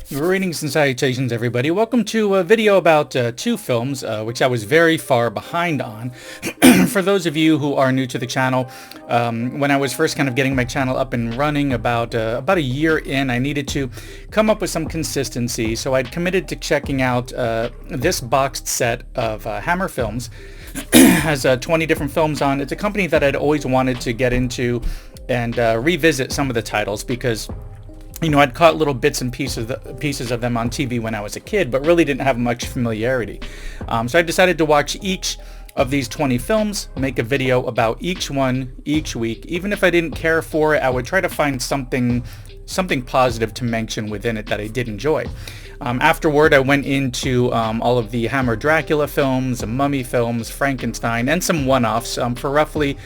Greetings and salutations, everybody. Welcome to a video about two films, which I was very far behind on. For those of you who are new to the channel, when I was first kind of getting my channel up and running about a year in, I needed to come up with some consistency. So I'd committed to checking out this boxed set of Hammer films. Has 20 different films on. It's a company that I'd always wanted to get into and revisit some of the titles because, you know, I'd caught little bits and pieces of them on TV when I was a kid, but really didn't have much familiarity. So I decided to watch each of these 20 films, make a video about each one each week. Even if I didn't care for it, I would try to find something positive to mention within it that I did enjoy. Afterward, I went into all of the Hammer Dracula films, Mummy films, Frankenstein, and some one-offs for roughly,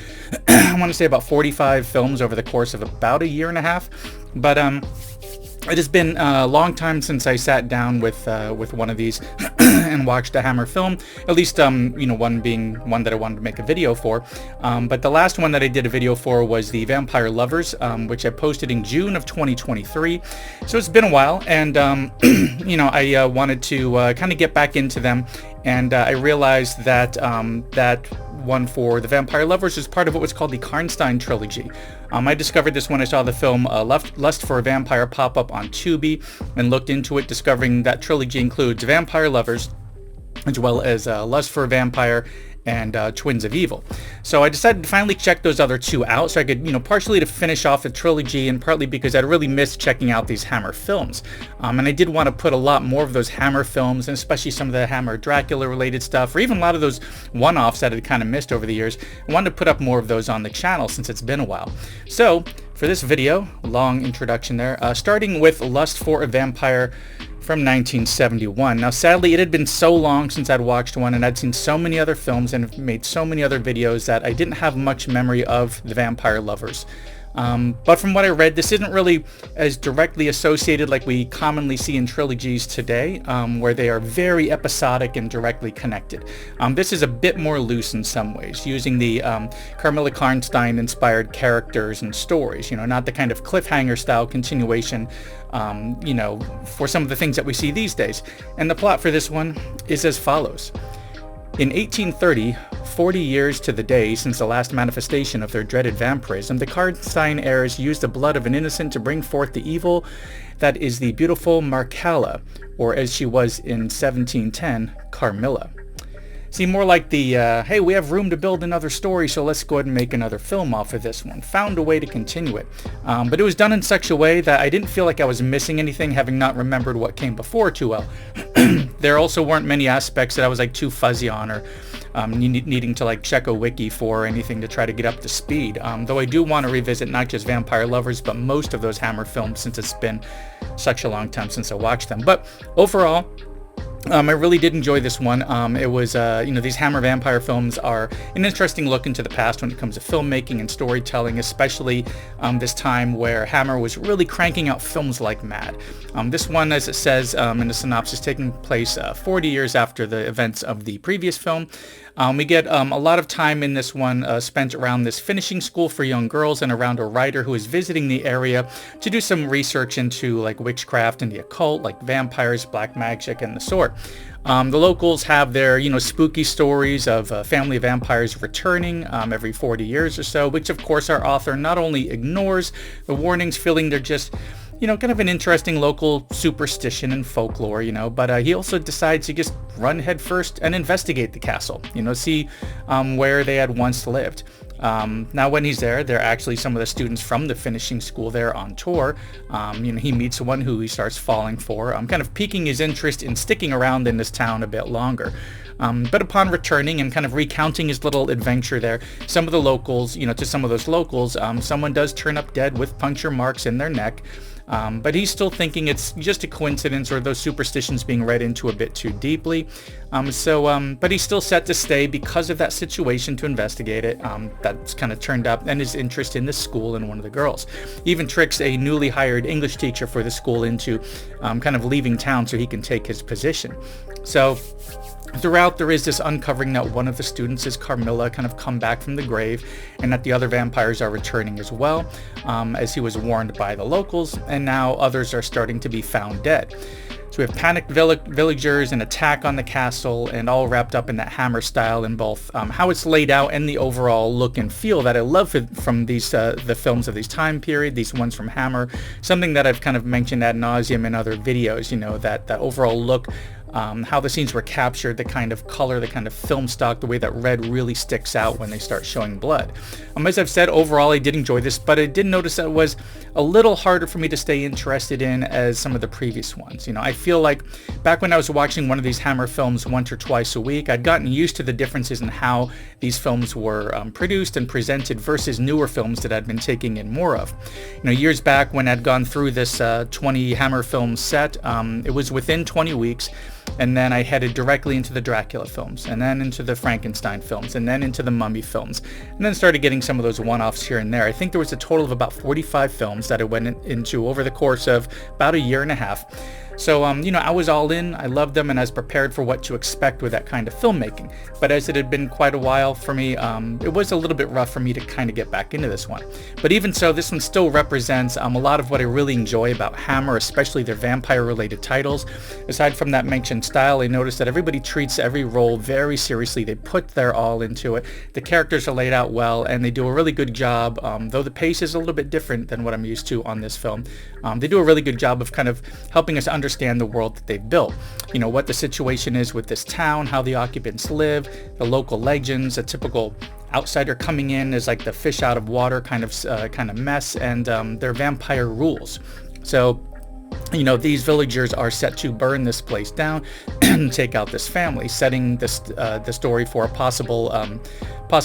I want to say about 45 films over the course of about a year and a half. But it has been a long time since I sat down with one of these and watched a Hammer film, at least, you know, one being one that I wanted to make a video for. But the last one that I did a video for was the Vampire Lovers, which I posted in June of 2023. So it's been a while, and, you know, I wanted to kind of get back into them, and I realized that that one for the Vampire Lovers is part of what was called the Karnstein Trilogy. I discovered this when I saw the film Lust for a Vampire pop up on Tubi and looked into it, discovering that trilogy includes Vampire Lovers as well as Lust for a Vampire and Twins of Evil. So I decided to finally check those other two out so I could, you know, partially to finish off the trilogy and partly because I'd really missed checking out these Hammer films. And I did want to put a lot more of those Hammer films, and especially some of the Hammer Dracula related stuff, or even a lot of those one-offs that I'd kind of missed over the years. I wanted to put up more of those on the channel since it's been a while. So for this video, long introduction there, starting with Lust for a Vampire from 1971. Now, sadly, it had been so long since I'd watched one, and I'd seen so many other films and made so many other videos that I didn't have much memory of the Vampire Lovers. But from what I read, this isn't really as directly associated like we commonly see in trilogies today, where they are very episodic and directly connected. This is a bit more loose in some ways, using the Carmilla Karnstein inspired characters and stories, you know, not the kind of cliffhanger style continuation, you know, for some of the things that we see these days. And the plot for this one is as follows. In 1830, 40 years to the day since the last manifestation of their dreaded vampirism, the Karnstein heirs used the blood of an innocent to bring forth the evil that is the beautiful Mircalla, or as she was in 1710, Carmilla. See, more like the, hey, we have room to build another story, so let's go ahead and make another film off of this one. Found a way to continue it. But it was done in such a way that I didn't feel like I was missing anything, having not remembered what came before too well. There also weren't many aspects that I was like too fuzzy on, or needing to like check a wiki for or anything to try to get up to speed. Though I do want to revisit not just Vampire Lovers, but most of those Hammer films since it's been such a long time since I watched them. But overall, I really did enjoy this one. It was, you know, these Hammer vampire films are an interesting look into the past when it comes to filmmaking and storytelling, especially this time where Hammer was really cranking out films like mad. This one, as it says in the synopsis, taking place 40 years after the events of the previous film. We get a lot of time in this one spent around this finishing school for young girls and around a writer who is visiting the area to do some research into like witchcraft and the occult, like vampires, black magic, and the sort. The locals have their, you know, spooky stories of family vampires returning every 40 years or so, which of course our author not only ignores the warnings, feeling they're just, you know, kind of an interesting local superstition and folklore, you know, but he also decides to just run headfirst and investigate the castle, you know, see where they had once lived. Now when he's there, they're actually some of the students from the finishing school there on tour. You know, he meets one who he starts falling for, kind of piquing his interest in sticking around in this town a bit longer. But upon returning and kind of recounting his little adventure there, some of the locals, you know, to some of those locals, someone does turn up dead with puncture marks in their neck. But he's still thinking it's just a coincidence or those superstitions being read into a bit too deeply. But he's still set to stay because of that situation to investigate it. That's kind of turned up, and his interest in the school and one of the girls. He even tricks a newly hired English teacher for the school into kind of leaving town so he can take his position. So Throughout, there is this uncovering that one of the students is Carmilla, kind of come back from the grave, and that the other vampires are returning as well, as he was warned by the locals, and now others are starting to be found dead. So we have panicked villagers, an attack on the castle, and all wrapped up in that Hammer style in both how it's laid out and the overall look and feel that I love from these the films of these time period, these ones from Hammer. Something that I've kind of mentioned ad nauseum in other videos, you know, that overall look, how the scenes were captured, the kind of color, the kind of film stock, the way that red really sticks out when they start showing blood. As I've said, overall I did enjoy this, but I did notice that it was a little harder for me to stay interested in as some of the previous ones. You know, I feel like back when I was watching one of these Hammer films once or twice a week, I'd gotten used to the differences in how these films were produced and presented versus newer films that I'd been taking in more of. You know, years back when I'd gone through this 20 Hammer film set, it was within 20 weeks. And then I headed directly into the Dracula films, and then into the Frankenstein films, and then into the Mummy films, and then started getting some of those one-offs here and there. I think there was a total of about 45 films that I went into over the course of about a year and a half. So, you know, I was all in, I loved them, and I was prepared for what to expect with that kind of filmmaking. But as it had been quite a while for me, it was a little bit rough for me to kind of get back into this one. But even so, this one still represents a lot of what I really enjoy about Hammer, especially their vampire-related titles. Aside from that mentioned style, I noticed that everybody treats every role very seriously. They put their all into it. The characters are laid out well, and they do a really good job, though the pace is a little bit different than what I'm used to on this film. They do a really good job of kind of helping us understand the world that they've built. You know, what the situation is with this town, how the occupants live, the local legends, a typical outsider coming in is like the fish out of water kind of mess, and their vampire rules. So, you know, these villagers are set to burn this place down and take out this family, setting this the story for a possible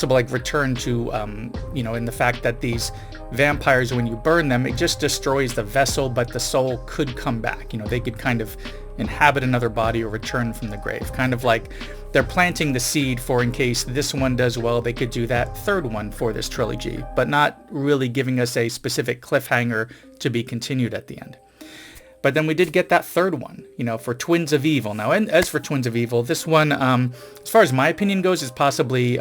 like return to you know, in the fact that these vampires, when you burn them, it just destroys the vessel, but the soul could come back. You know, they could kind of inhabit another body or return from the grave. Kind of like they're planting the seed for, in case this one does well, they could do that third one for this trilogy, but not really giving us a specific cliffhanger to be continued at the end. But then we did get that third one, you know, for Twins of Evil. Now, and as for Twins of Evil, this one, as far as my opinion goes, is possibly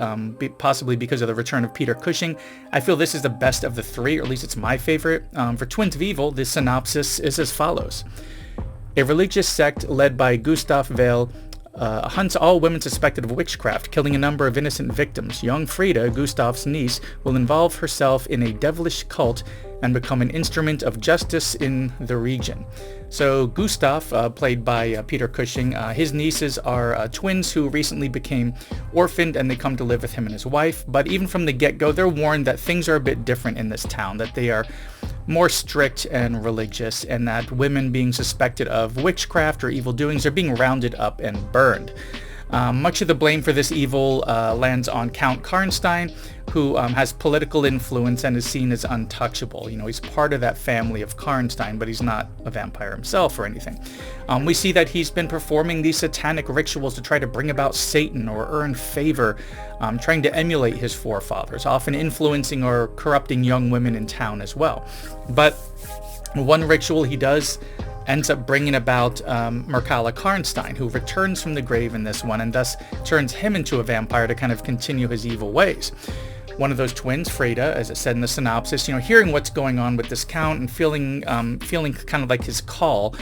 because of the return of Peter Cushing. I feel this is the best of the three, or at least it's my favorite. For Twins of Evil, the synopsis is as follows. A religious sect led by Gustav Weil hunts all women suspected of witchcraft, killing a number of innocent victims. Young Frieda, Gustav's niece, will involve herself in a devilish cult and become an instrument of justice in the region. So Gustav, played by Peter Cushing, his nieces are twins who recently became orphaned, and they come to live with him and his wife. But even from the get-go, they're warned that things are a bit different in this town, that they are more strict and religious, and that women being suspected of witchcraft or evil doings are being rounded up and burned. Much of the blame for this evil lands on Count Karnstein, who has political influence and is seen as untouchable. You know, he's part of that family of Karnstein, but he's not a vampire himself or anything. We see that he's been performing these satanic rituals to try to bring about Satan or earn favor, trying to emulate his forefathers, often influencing or corrupting young women in town as well. But one ritual he does ends up bringing about Mircalla Karnstein, who returns from the grave in this one, and thus turns him into a vampire to kind of continue his evil ways. One of those twins, Frieda, as it said in the synopsis, you know, hearing what's going on with this count and feeling kind of like his call,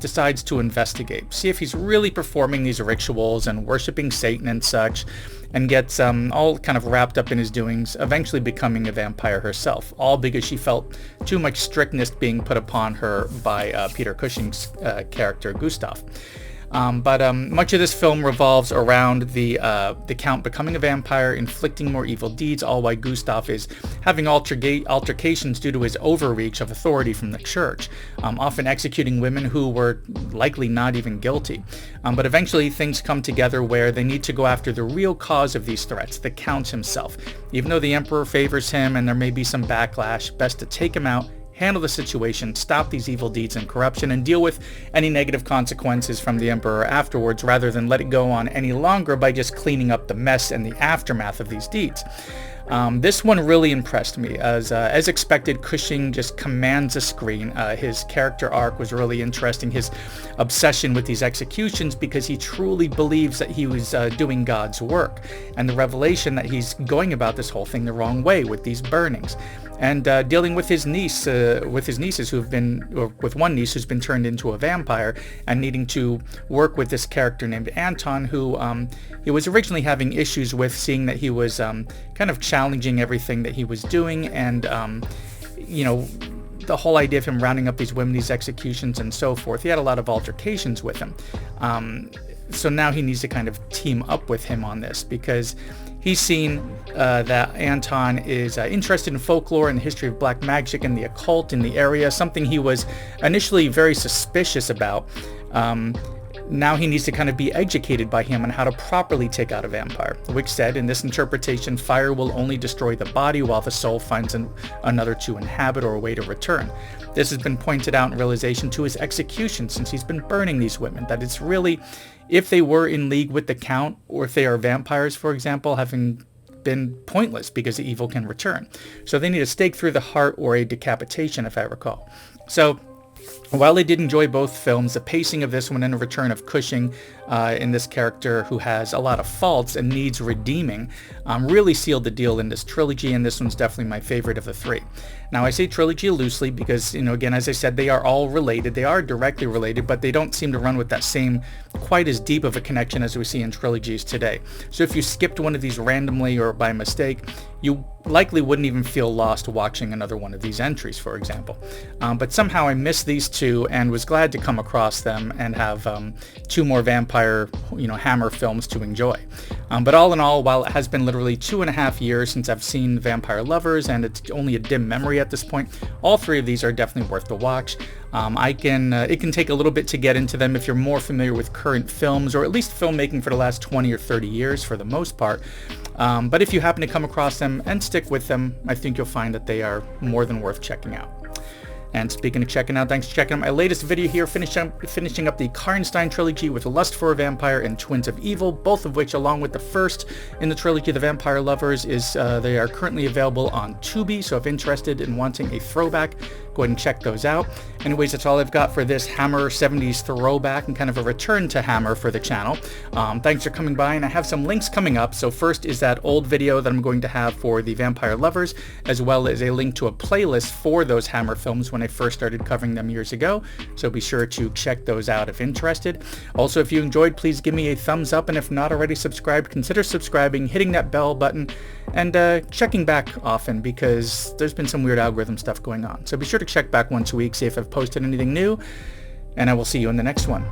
decides to investigate, see if he's really performing these rituals and worshiping Satan and such, and gets all kind of wrapped up in his doings, eventually becoming a vampire herself, all because she felt too much strictness being put upon her by Peter Cushing's character, Gustav. But much of this film revolves around the Count becoming a vampire, inflicting more evil deeds, all while Gustav is having altercations due to his overreach of authority from the church, often executing women who were likely not even guilty. But eventually things come together where they need to go after the real cause of these threats, the Count himself. Even though the Emperor favors him and there may be some backlash, best to take him out, handle the situation, stop these evil deeds and corruption, and deal with any negative consequences from the Emperor afterwards, rather than let it go on any longer by just cleaning up the mess and the aftermath of these deeds. This one really impressed me. As expected, Cushing just commands a screen. His character arc was really interesting. His obsession with these executions, because he truly believes that he was doing God's work, and the revelation that he's going about this whole thing the wrong way with these burnings, and dealing with his nieces who've been, or with one niece who's been turned into a vampire, and needing to work with this character named Anton, who he was originally having issues with, seeing that he was kind of challenging everything that he was doing, and you know, the whole idea of him rounding up these women, these executions, and so forth. He had a lot of altercations with him. So now he needs to kind of team up with him on this, because he's seen that Anton is interested in folklore and the history of black magic and the occult in the area, something he was initially very suspicious about. Now he needs to kind of be educated by him on how to properly take out a vampire, which said, in this interpretation, fire will only destroy the body while the soul finds another to inhabit or a way to return. This has been pointed out in realization to his execution, since he's been burning these women, that it's really, if they were in league with the Count, or if they are vampires, for example, having been pointless because the evil can return. So they need a stake through the heart or a decapitation, if I recall. So while I did enjoy both films, the pacing of this one and the return of Cushing in this character who has a lot of faults and needs redeeming really sealed the deal in this trilogy, and this one's definitely my favorite of the three. Now, I say trilogy loosely because, you know, again, as I said, they are all related. They are directly related, but they don't seem to run with that same, quite as deep of a connection as we see in trilogies today. So if you skipped one of these randomly or by mistake, you likely wouldn't even feel lost watching another one of these entries, for example. But somehow I missed these two and was glad to come across them and have two more vampire, you know, Hammer films to enjoy. But all in all, while it has been literally 2.5 years since I've seen Vampire Lovers, and it's only a dim memory at this point, all three of these are definitely worth the watch. It can take a little bit to get into them if you're more familiar with current films, or at least filmmaking for the last 20 or 30 years for the most part. But if you happen to come across them and stick with them, I think you'll find that they are more than worth checking out. And speaking of checking out, thanks for checking out my latest video here, finishing up the Karnstein Trilogy with Lust for a Vampire and Twins of Evil, both of which, along with the first in the trilogy, The Vampire Lovers, they are currently available on Tubi, so if interested in wanting a throwback, go ahead and check those out. Anyways, that's all I've got for this Hammer 70s throwback and kind of a return to Hammer for the channel. Thanks for coming by, and I have some links coming up. So first is that old video that I'm going to have for the Vampire Lovers, as well as a link to a playlist for those Hammer films when I first started covering them years ago. So be sure to check those out if interested. Also, if you enjoyed, please give me a thumbs up, and if not already subscribed, consider subscribing, hitting that bell button, and checking back often, because there's been some weird algorithm stuff going on. So be sure to check back once a week, see if I've posted anything new, and I will see you in the next one.